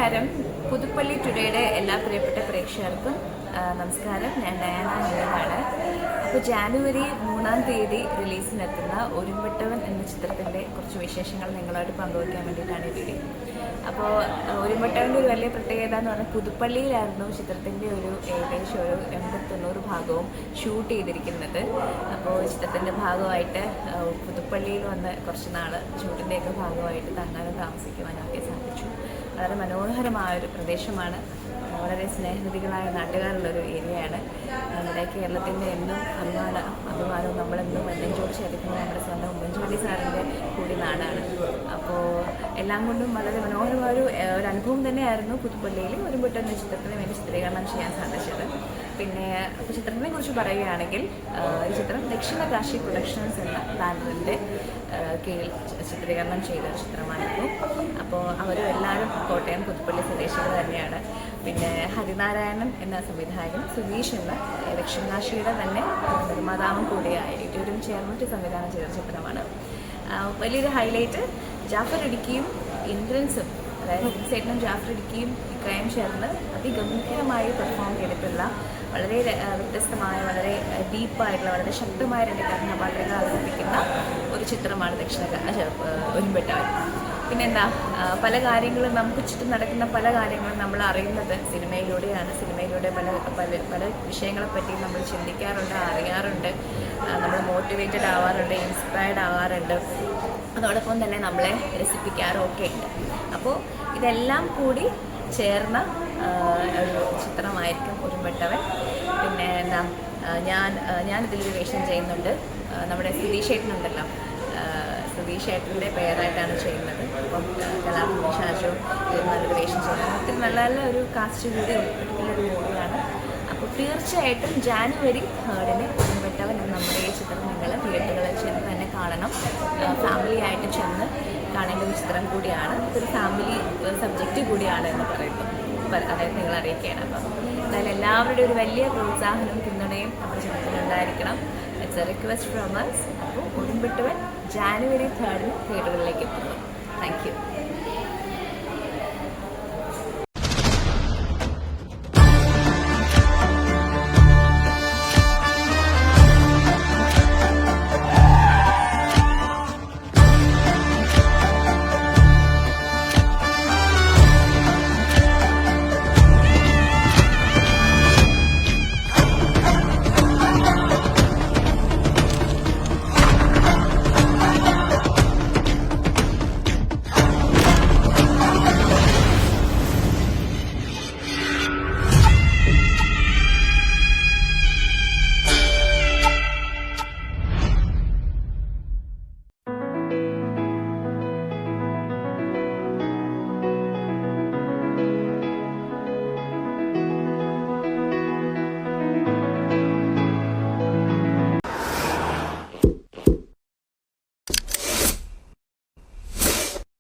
നമസ്കാരം. പുതുപ്പള്ളി ടുഡേയുടെ എല്ലാ പ്രിയപ്പെട്ട പ്രേക്ഷകർക്കും നമസ്കാരം. ഞാൻ ഡയാന ഹെലനാണ്. അപ്പോൾ ജാനുവരി 3-ാം തീയതി റിലീസിനെത്തുന്ന ഒരുമ്പെട്ടവൻ എന്ന ചിത്രത്തിൻ്റെ കുറച്ച് വിശേഷങ്ങൾ നിങ്ങളോട് പങ്കുവയ്ക്കാൻ വേണ്ടിയിട്ടാണ് ഈ വീഡിയോ. അപ്പോൾ ഒരുമ്പെട്ടവൻ്റെ ഒരു വലിയ പ്രത്യേകത എന്ന് പറഞ്ഞാൽ പുതുപ്പള്ളിയിലായിരുന്നു ചിത്രത്തിൻ്റെ ഏകദേശം ഒരു 80-90 ഭാഗവും ഷൂട്ട് ചെയ്തിരിക്കുന്നത്. അപ്പോൾ ചിത്രത്തിൻ്റെ ഭാഗമായിട്ട് പുതുപ്പള്ളിയിൽ വന്ന് കുറച്ച് നാൾ ഷൂട്ടിൻ്റെയൊക്കെ ഭാഗമായിട്ട് തങ്ങാനും താമസിക്കുവാനൊക്കെ സാധിച്ചു. വളരെ മനോഹരമായൊരു പ്രദേശമാണ്. വളരെ സ്നേഹനിധികളായ നാട്ടുകാരുള്ളൊരു ഏരിയയാണ്. നമ്മുടെ കേരളത്തിൻ്റെ എന്നും അഭിമാനവും നമ്മളെന്നും നെഞ്ചോട് ചേർക്കുന്നത് നമ്മുടെ സ്വന്തം ഉമ്മൻചാണ്ടി സാറിൻ്റെ കൂടി നാടാണ്. അപ്പോൾ എല്ലാം കൊണ്ടും വളരെ മനോഹരമായ ഒരു അനുഭവം തന്നെയായിരുന്നു പുതുപ്പള്ളിയിൽ ഒരുമ്പെട്ടവൻ ചിത്രത്തിന് വേണ്ടി ചിത്രീകരണം ചെയ്യാൻ സാധിച്ചത്. പിന്നെ ചിത്രത്തിനെ കുറിച്ച് പറയുകയാണെങ്കിൽ ഈ ചിത്രം ദക്ഷിണ കാശി പ്രൊഡക്ഷൻസ് എന്ന ബാനറിൻ്റെ കീഴിൽ ചിത്രീകരണം ചെയ്ത ചിത്രമായിരുന്നു. അപ്പോൾ അവരും എല്ലാവരും കോട്ടയം പുതുപ്പള്ളി സ്വദേശികൾ തന്നെയാണ്. പിന്നെ ഹരിനാരായണൻ എന്ന സംവിധായകൻ, സുധീഷ് എന്ന ദക്ഷിണകാശിയുടെ തന്നെ നിർമ്മാതാവും കൂടിയായ ഇരുവരും ചേർന്നിട്ട് സംവിധാനം ചെയ്ത ചിത്രമാണ്. വലിയൊരു ഹൈലൈറ്റ് ജാഫർ ഇടുക്കിയും ഇന്ദ്രൻസും, അതായത് സേട്ടനും ജാഫർ ഇടുക്കിയും ഇക്രയും ചേർന്ന് അതിഗംഭീരമായി പെർഫോം ചെയ്തിട്ടുള്ള വളരെ വ്യത്യസ്തമായ, വളരെ ഡീപ്പായിട്ടുള്ള, വളരെ ശക്തമായ രണ്ട് കഥാപാത്രങ്ങൾ അവതരിപ്പിക്കുന്ന ഒരു ചിത്രമാണ് ഒരുമ്പെട്ടവൻ. പിന്നെന്താ, പല കാര്യങ്ങളും നമുക്ക് ചുറ്റും നടക്കുന്ന പല കാര്യങ്ങളും നമ്മൾ അറിയുന്നത് സിനിമയിലൂടെയാണ്. സിനിമയിലൂടെ പല വിഷയങ്ങളെപ്പറ്റി നമ്മൾ ചിന്തിക്കാറുണ്ട്, അറിയാറുണ്ട്, നമ്മൾ മോട്ടിവേറ്റഡ് ആവാറുണ്ട്, ഇൻസ്പയർഡ് ആവാറുണ്ട്. അതോടൊപ്പം തന്നെ നമ്മളെ രസിപ്പിക്കാറും ഒക്കെ ഉണ്ട്. അപ്പോൾ ഇതെല്ലാം കൂടി ചേർന്ന ഒരു ചിത്രമായിരിക്കും ഒരുമ്പെട്ടവൻ. പിന്നെ എന്താ, ഞാനിതിലൊരു വേഷം ചെയ്യുന്നുണ്ട്. നമ്മുടെ സുധീഷ് ഏട്ടനുണ്ടല്ലോ, സുധീഷ് ഏട്ടൻ്റെ പേരായിട്ടാണ് ചെയ്യുന്നത്. അപ്പം കലാഭവൻ ഷാജു നല്ലൊരു വേഷം ചെയ്യുന്നത്. ഒത്തിരി നല്ല നല്ല ഒരു കാസ്റ്റ് കൂടി ഉൾപ്പെട്ടിട്ടുള്ളൊരു മൂവിയാണ്. അപ്പോൾ തീർച്ചയായിട്ടും ജാനുവരി 3-ന് ഒരുമ്പെട്ടവൻ എന്ന നമ്മുടെ ഈ ചിത്രം നിങ്ങൾ തിയേറ്ററുകളിൽ ചെന്ന് തന്നെ കാണണം. ഫാമിലി ആയിട്ട് ചെന്ന് കാണേണ്ട ഒരു ചിത്രം കൂടിയാണ്. ഇതൊരു ഫാമിലി സബ്ജക്റ്റ് കൂടിയാണ് എന്ന് പറയുന്നു, അതായത് നിങ്ങൾ അറിയിക്കുകയാണ്. അപ്പം എന്തായാലും എല്ലാവരുടെയും ഒരു വലിയ പ്രോത്സാഹനവും പിന്തുണയും നമ്മുടെ ചിത്രത്തിനുണ്ടായിരിക്കണം. It's a request from us. അപ്പോൾ ഒരുമ്പെട്ടവൻ ജാനുവരി 3-ന് തിയേറ്ററുകളിലേക്ക് എത്തുന്നു.